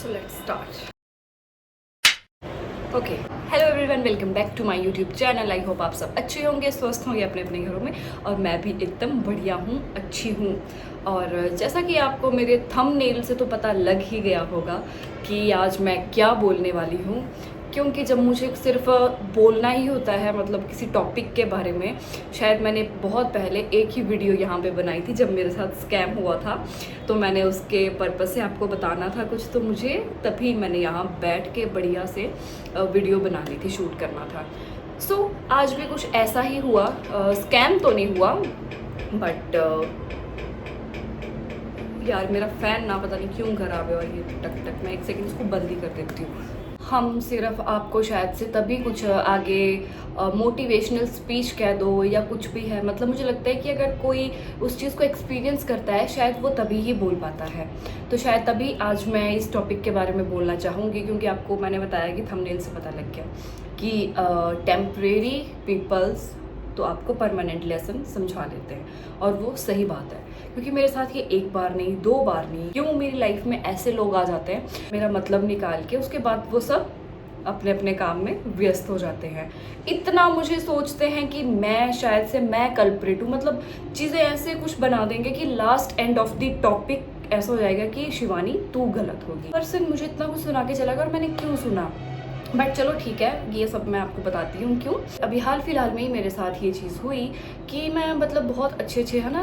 So let's start. Okay, hello everyone, welcome back to my YouTube channel. I hope आप सब अच्छे होंगे, स्वस्थ होंगे अपने अपने घरों में, और मैं भी एकदम बढ़िया हूँ, अच्छी हूँ। और जैसा कि आपको मेरे थंबनेल से तो पता लग ही गया होगा कि आज मैं क्या बोलने वाली हूँ, क्योंकि जब मुझे सिर्फ बोलना ही होता है, मतलब किसी टॉपिक के बारे में, शायद मैंने बहुत पहले एक ही वीडियो यहाँ पे बनाई थी जब मेरे साथ स्कैम हुआ था, तो मैंने उसके पर्पज़ से आपको बताना था कुछ, तो मुझे तभी मैंने यहाँ बैठ के बढ़िया से वीडियो बनानी थी, शूट करना था। सो आज भी कुछ ऐसा ही हुआ। स्कैम तो नहीं हुआ, बट यार मेरा फ़ैन ना पता नहीं क्यों खराब है, और ये टक टक, मैं एक सेकंड इसको बंद ही कर देती हूँ। हम सिर्फ आपको शायद से तभी कुछ आगे मोटिवेशनल स्पीच कह दो या कुछ भी है, मतलब मुझे लगता है कि अगर कोई उस चीज़ को एक्सपीरियंस करता है शायद वो तभी ही बोल पाता है। तो शायद तभी आज मैं इस टॉपिक के बारे में बोलना चाहूँगी, क्योंकि आपको मैंने बताया कि थंबनेल से पता लग गया कि टेम्परेरी पीपल्स तो आपको परमानेंट लेसन समझा देते हैं, और वो सही बात है, क्योंकि मेरे साथ ये एक बार नहीं, दो बार नहीं, क्यों मेरी लाइफ में ऐसे लोग आ जाते हैं मेरा मतलब निकाल के, उसके बाद वो सब अपने अपने काम में व्यस्त हो जाते हैं। इतना मुझे सोचते हैं कि मैं शायद से मैं कल्प्रिट हूँ, मतलब चीज़ें ऐसे कुछ बना देंगे कि last end of the topic ऐसा हो जाएगा कि शिवानी तू गलत होगी। पर्सन मुझे इतना कुछ सुना के चला गया, और मैंने क्यों सुना, बट चलो ठीक है, ये सब मैं आपको बताती हूँ क्यों। अभी हाल फिलहाल में ही मेरे साथ ये चीज़ हुई कि मैं मतलब बहुत अच्छे है ना,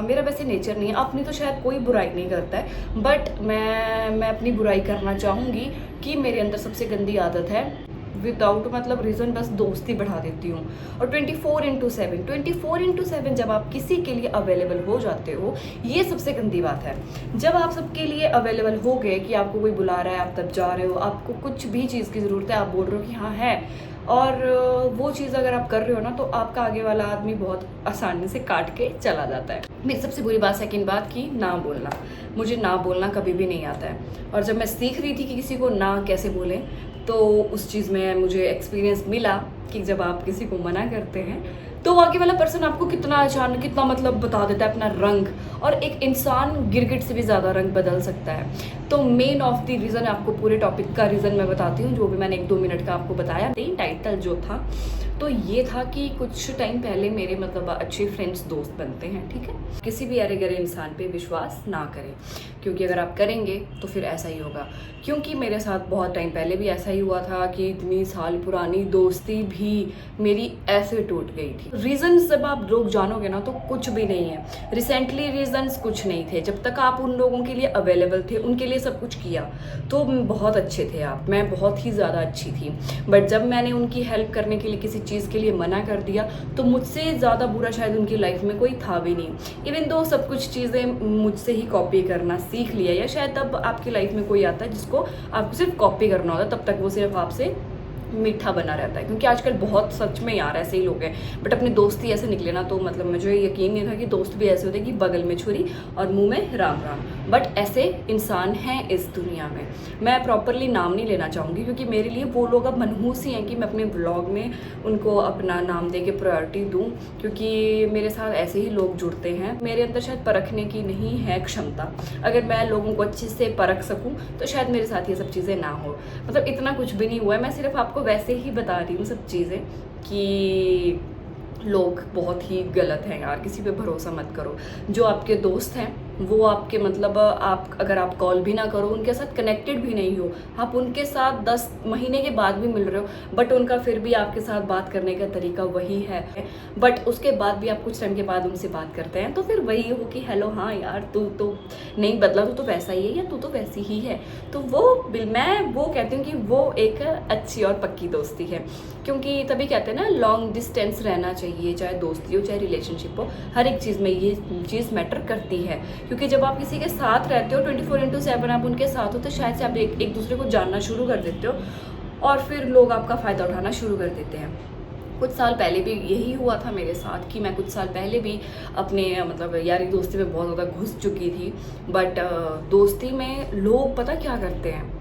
मेरा वैसे नेचर नहीं है, अपनी तो शायद कोई बुराई नहीं करता है, बट मैं अपनी बुराई करना चाहूँगी कि मेरे अंदर सबसे गंदी आदत है विदाउट मतलब रीज़न बस दोस्ती बढ़ा देती हूँ। और 24/7 जब आप किसी के लिए अवेलेबल हो जाते हो, ये सबसे गंदी बात है। जब आप सबके लिए अवेलेबल हो गए कि आपको कोई बुला रहा है, आप तब जा रहे हो, आपको कुछ भी चीज़ की ज़रूरत है, आप बोल रहे हो कि हाँ है, और वो चीज़ अगर आप कर रहे हो ना, तो आपका आगे वाला आदमी बहुत आसानी से काट के चला जाता है। मेरी सबसे बुरी बात सेकंड बात की ना बोलना, मुझे ना बोलना कभी भी नहीं आता है। और जब मैं सीख रही थी कि किसी को ना कैसे बोलें, तो उस चीज़ में मुझे एक्सपीरियंस मिला कि जब आप किसी को मना करते हैं तो आगे वाला पर्सन आपको कितना अचानक कितना मतलब बता देता है अपना रंग, और एक इंसान गिरगिट से भी ज़्यादा रंग बदल सकता है। तो मेन ऑफ द रीज़न, आपको पूरे टॉपिक का रीज़न मैं बताती हूँ, जो भी मैंने 1-2 मिनट का आपको बताया। टाइटल जो था तो ये था कि कुछ टाइम पहले मेरे मतलब अच्छे फ्रेंड्स दोस्त बनते हैं, ठीक है। किसी भी अरे गरे इंसान पे विश्वास ना करें, क्योंकि अगर आप करेंगे तो फिर ऐसा ही होगा। क्योंकि मेरे साथ बहुत टाइम पहले भी ऐसा ही हुआ था कि इतनी साल पुरानी दोस्ती भी मेरी ऐसे टूट गई थी। रीज़न जब आप लोग जानोगे ना तो कुछ भी नहीं है, रिसेंटली रीजंस कुछ नहीं थे। जब तक आप उन लोगों के लिए अवेलेबल थे, उनके लिए सब कुछ किया, तो बहुत अच्छे थे आप, मैं बहुत ही ज़्यादा अच्छी थी। बट जब मैंने उनकी हेल्प करने के लिए किसी चीज़ के लिए मना कर दिया, तो मुझसे ज़्यादा बुरा शायद उनकी लाइफ में कोई था भी नहीं। इवन दो सब कुछ चीज़ें मुझसे ही कॉपी करना सीख लिया, या शायद तब आपकी लाइफ में कोई आता है जिसको आपको सिर्फ कॉपी करना होता है, तब तक वो सिर्फ आपसे मीठा बना रहता है। क्योंकि आजकल बहुत सच में यार ऐसे ही लोग हैं, बट अपनी दोस्ती ऐसे निकले ना, तो मतलब मुझे यकीन नहीं था कि दोस्त भी ऐसे होते कि बगल में छुरी और मुंह में राम राम। बट ऐसे इंसान हैं इस दुनिया में। मैं प्रॉपरली नाम नहीं लेना चाहूँगी, क्योंकि मेरे लिए वो लोग अब मनहूस ही हैं कि मैं अपने व्लॉग में उनको अपना नाम दे के प्रायोरिटी दूँ, क्योंकि मेरे साथ ऐसे ही लोग जुड़ते हैं। मेरे अंदर शायद परखने की नहीं है क्षमता, अगर मैं लोगों को अच्छे से परख सकूँ तो शायद मेरे साथ ये सब चीज़ें ना हो। मतलब इतना कुछ भी नहीं हुआ है, मैं सिर्फ आपको वैसे ही बता रही हूँ सब चीज़ें कि लोग बहुत ही गलत हैं यार, किसी पे भरोसा मत करो। जो आपके दोस्त हैं वो आपके मतलब आप अगर आप कॉल भी ना करो, उनके साथ कनेक्टेड भी नहीं हो, आप उनके साथ 10 महीने के बाद भी मिल रहे हो, बट उनका फिर भी आपके साथ बात करने का तरीका वही है, बट उसके बाद भी आप कुछ टाइम के बाद उनसे बात करते हैं, तो फिर वही हो कि हेलो हाँ यार तू तो नहीं बदला, तू तो वैसा ही है, या तू तो वैसी ही है। तो मैं वो कहती हूँ कि वो एक अच्छी और पक्की दोस्ती है, क्योंकि तभी कहते हैं ना लॉन्ग डिस्टेंस रहना चाहिए, चाहे दोस्ती हो चाहे रिलेशनशिप हो, हर एक चीज़ में ये चीज़ मैटर करती है। क्योंकि जब आप किसी के साथ रहते हो 24/7 आप उनके साथ हो, तो शायद से आप एक दूसरे को जानना शुरू कर देते हो, और फिर लोग आपका फ़ायदा उठाना शुरू कर देते हैं। कुछ साल पहले भी यही हुआ था मेरे साथ कि मैं कुछ साल पहले भी अपने मतलब यारी दोस्ती में बहुत ज़्यादा घुस चुकी थी। बट दोस्ती में लोग पता क्या करते हैं,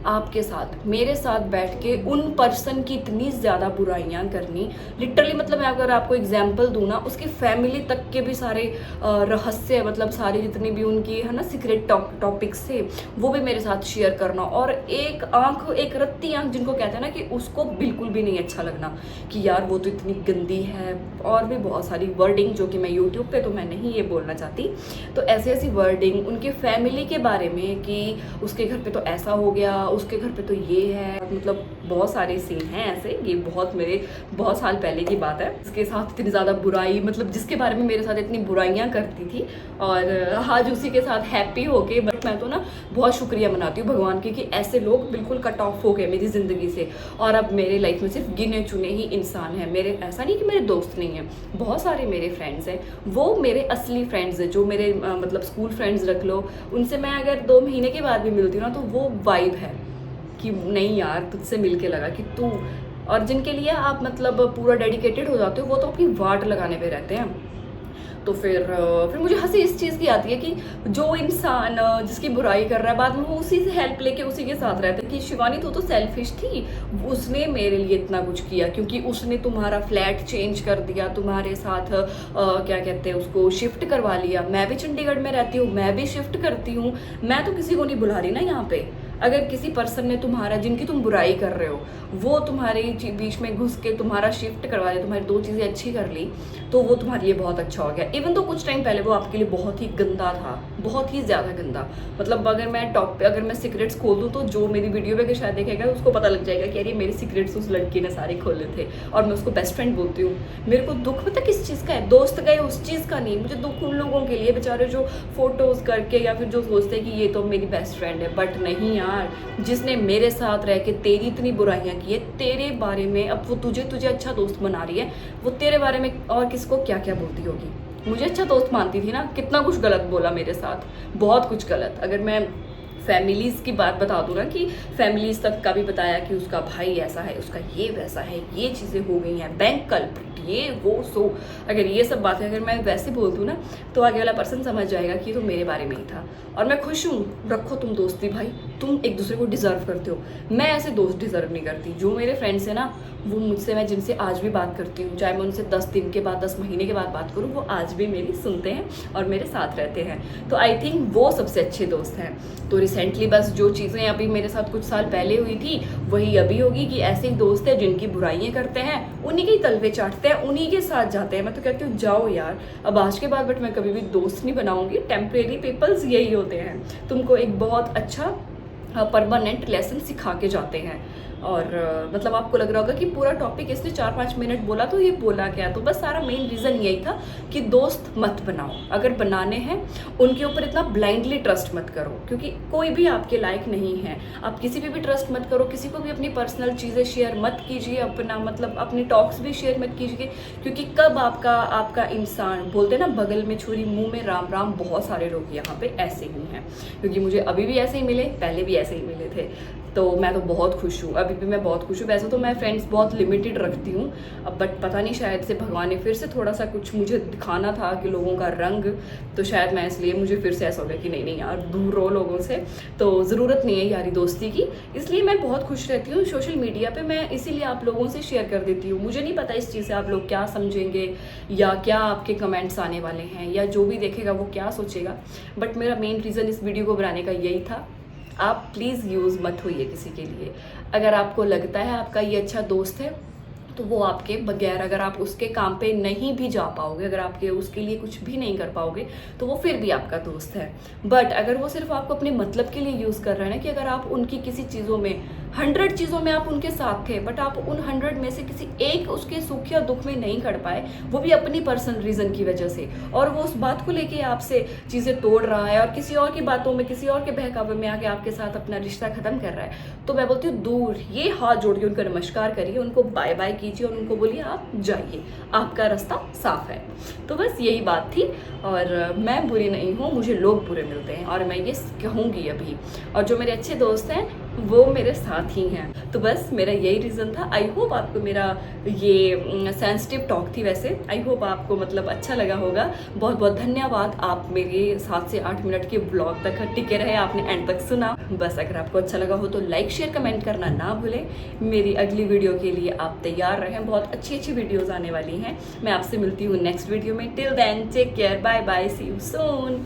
आपके साथ मेरे साथ बैठ के उन पर्सन की इतनी ज़्यादा बुराइयां करनी, लिटरली मतलब मैं अगर आपको एग्जांपल दूँ ना, उसकी फैमिली तक के भी सारे रहस्य, मतलब सारी जितनी भी उनकी है ना सीक्रेट टॉपिक्स थे वो भी मेरे साथ शेयर करना। और एक आंख, एक रत्ती आंख जिनको कहते हैं ना, कि उसको बिल्कुल भी नहीं अच्छा लगना कि यार वो तो इतनी गंदी है, और भी बहुत सारी वर्डिंग जो कि मैं यूट्यूब पे तो मैं नहीं ये बोलना चाहती। तो ऐसी ऐसी वर्डिंग उनके फैमिली के बारे में कि उसके घर पे तो ऐसा हो गया, उसके घर पे तो ये है, मतलब बहुत सारे सीन हैं ऐसे। ये मेरे बहुत साल पहले की बात है। इसके साथ इतनी ज़्यादा बुराई, मतलब जिसके बारे में मेरे साथ इतनी बुराइयां करती थी, और आज उसी के साथ हैप्पी हो गए। बट मैं तो ना बहुत शुक्रिया मनाती हूँ भगवान की कि ऐसे लोग बिल्कुल कट ऑफ हो गए मेरी ज़िंदगी से, और अब मेरे लाइफ में सिर्फ गिने चुने ही इंसान हैं। मेरे ऐसा नहीं कि मेरे दोस्त नहीं हैं, बहुत सारे मेरे फ्रेंड्स हैं, वो मेरे असली फ्रेंड्स हैं, जो मेरे मतलब स्कूल फ्रेंड्स रख लो, उनसे मैं अगर 2 महीने के बाद भी मिलती हूँ ना, तो वो वाइब है कि नहीं यार तुझसे मिलके लगा कि तू, और जिनके लिए आप मतलब पूरा डेडिकेटेड हो जाते हो, वो तो अपनी वाट लगाने पे रहते हैं। तो फिर मुझे हंसी इस चीज़ की आती है कि जो इंसान जिसकी बुराई कर रहा है, बाद में वो उसी से हेल्प लेके उसी के साथ रहता है कि शिवानी तो सेल्फिश थी, उसने मेरे लिए इतना कुछ किया क्योंकि उसने तुम्हारा फ्लैट चेंज कर दिया, तुम्हारे साथ क्या कहते हैं उसको, शिफ्ट करवा लिया। मैं भी चंडीगढ़ में रहती हूँ, मैं भी शिफ्ट करती हूँ, मैं तो किसी को नहीं बुला रही ना यहाँ पे। अगर किसी पर्सन ने तुम्हारा, जिनकी तुम बुराई कर रहे हो, वो तुम्हारे बीच में घुस के तुम्हारा शिफ्ट करवा दे, तुम्हारी 2 चीज़ें अच्छी कर ली, तो वो तुम्हारे लिए बहुत अच्छा हो गया। इवन तो कुछ टाइम पहले वो आपके लिए बहुत ही गंदा था, बहुत ही ज़्यादा गंदा। मतलब अगर मैं टॉप पे, अगर मैं सीक्रेट्स खोल दूँ तो जो मेरी वीडियो पे शायद देखेगा उसको पता लग जाएगा कि अरे मेरे सीक्रेट्स उस लड़की ने सारे खोले थे, और मैं उसको बेस्ट फ्रेंड बोलती हूँ। मेरे को दुख पता किस चीज़ का है, दोस्त गए उस चीज़ का नहीं, मुझे दुख उन लोगों के लिए बेचारे जो फोटोज़ करके या फिर जो सोचते हैं कि ये तो मेरी बेस्ट फ्रेंड है। बट नहीं यार, जिसने मेरे साथ रह के तेरी इतनी बुराइयां की है, तेरे बारे में अब वो तुझे अच्छा दोस्त बना रही है, वो तेरे बारे में और किसको क्या क्या बोलती होगी। मुझे अच्छा दोस्त मानती थी ना, कितना कुछ गलत बोला मेरे साथ, बहुत कुछ गलत। अगर मैं फैमिलीज़ की बात बता दूँ ना, कि फैमिलीज़ तक का भी बताया कि उसका भाई ऐसा है, उसका ये वैसा है, ये चीज़ें हो गई हैं, बैंक कल्प्रिट, ये वो सो, अगर ये सब बातें अगर मैं वैसे बोल दूँ ना, तो आगे वाला पर्सन समझ जाएगा कि तो मेरे बारे में ही था। और मैं खुश हूँ, रखो तुम दोस्ती भाई, तुम एक दूसरे को डिज़र्व करते हो। मैं ऐसे दोस्त डिज़र्व नहीं करती। जो मेरे फ्रेंड्स हैं ना, वो मुझसे, मैं जिनसे आज भी बात करती हूँ, चाहे मैं उनसे 10 दिन के बाद, 10 महीने के बाद बात करूँ, वो आज भी मेरी सुनते हैं और मेरे साथ रहते हैं। तो आई थिंक वो सबसे अच्छे दोस्त हैं। तो रिसेंटली बस जो चीज़ें अभी मेरे साथ कुछ साल पहले हुई थी, वही अभी होगी, कि ऐसे ही दोस्त हैं जिनकी बुराइयां करते हैं, उन्हीं के तलवे चाटते हैं, उन्हीं के साथ जाते हैं। मैं तो कहती हूँ जाओ यार, अब आज के बाद बट मैं कभी भी दोस्त नहीं बनाऊंगी। टेम्परेरी पीपल्स यही होते हैं, तुमको एक बहुत अच्छा परमानेंट लेसन सिखा के जाते हैं। और मतलब आपको लग रहा होगा कि पूरा टॉपिक इसने 4-5 मिनट बोला, तो ये बोला क्या, तो बस सारा मेन रीज़न यही था कि दोस्त मत बनाओ। अगर बनाने हैं, उनके ऊपर इतना ब्लाइंडली ट्रस्ट मत करो, क्योंकि कोई भी आपके लायक नहीं है। आप किसी पे भी ट्रस्ट मत करो, किसी को भी अपनी पर्सनल चीज़ें शेयर मत कीजिए, अपना मतलब अपनी टॉक्स भी शेयर मत कीजिए, क्योंकि कब आपका इंसान, बोलते हैं ना बगल में छुरी मुंह में राम राम, बहुत सारे लोग यहाँ पे ऐसे ही हैं। क्योंकि मुझे अभी भी ऐसे ही मिले, पहले भी ऐसे ही मिले थे, तो मैं तो बहुत खुश हूँ, अभी भी मैं बहुत खुश हूँ। वैसे तो मैं फ्रेंड्स बहुत लिमिटेड रखती हूँ अब, बट पता नहीं शायद से भगवान ने फिर से थोड़ा सा कुछ मुझे दिखाना था कि लोगों का रंग, तो शायद मैं इसलिए, मुझे फिर से ऐसा हो गया कि नहीं यार, दूर रहो लोगों से, तो ज़रूरत नहीं है यारी दोस्ती की। इसलिए मैं बहुत खुश रहती हूँ सोशल मीडिया पर, मैं इसीलिए आप लोगों से शेयर कर देती हूँ। मुझे नहीं पता इस चीज़ से आप लोग क्या समझेंगे, या क्या आपके कमेंट्स आने वाले हैं, या जो भी देखेगा वो क्या सोचेगा, बट मेरा मेन रीज़न इस वीडियो को बनाने का यही था। आप प्लीज़ यूज़ मत होइए किसी के लिए। अगर आपको लगता है आपका ये अच्छा दोस्त है, तो वो आपके बगैर, अगर आप उसके काम पे नहीं भी जा पाओगे, अगर आपके उसके लिए कुछ भी नहीं कर पाओगे, तो वो फिर भी आपका दोस्त है। बट अगर वो सिर्फ आपको अपने मतलब के लिए यूज़ कर रहे हैं ना, कि अगर आप उनकी किसी चीज़ों में, 100 चीज़ों में आप उनके साथ थे, बट आप उन 100 में से किसी एक उसके सुख या दुख में नहीं खड़ पाए, वो भी अपनी पर्सनल रीज़न की वजह से, और वो उस बात को लेके आपसे चीज़ें तोड़ रहा है, और किसी और की बातों में, किसी और के बहकावे में आके आपके साथ अपना रिश्ता ख़त्म कर रहा है, तो मैं बोलती हूँ दूर, ये हाथ जोड़ के उनका नमस्कार करिए, उनको बाय बाय कीजिए, और उनको बोलिए आप जाइए, आपका रास्ता साफ है। तो बस यही बात थी। और मैं बुरी नहीं हूँ, मुझे लोग बुरे मिलते हैं, और मैं ये कहूँगी अभी। और जो मेरे अच्छे दोस्त हैं, वो मेरे साथ ही हैं। तो बस मेरा यही रीज़न था। आई होप आपको मेरा ये सेंसिटिव टॉक थी, वैसे आई होप आपको मतलब अच्छा लगा होगा। बहुत बहुत धन्यवाद, आप मेरे 7 से 8 मिनट के ब्लॉग तक टिके रहे, आपने एंड तक सुना। बस अगर आपको अच्छा लगा हो तो लाइक शेयर कमेंट करना ना भूलें। मेरी अगली वीडियो के लिए आप तैयार रहें, बहुत अच्छी अच्छी वीडियोज़ आने वाली हैं। मैं आपसे मिलती हूँ नेक्स्ट वीडियो में। Till then take care, bye bye, see you soon.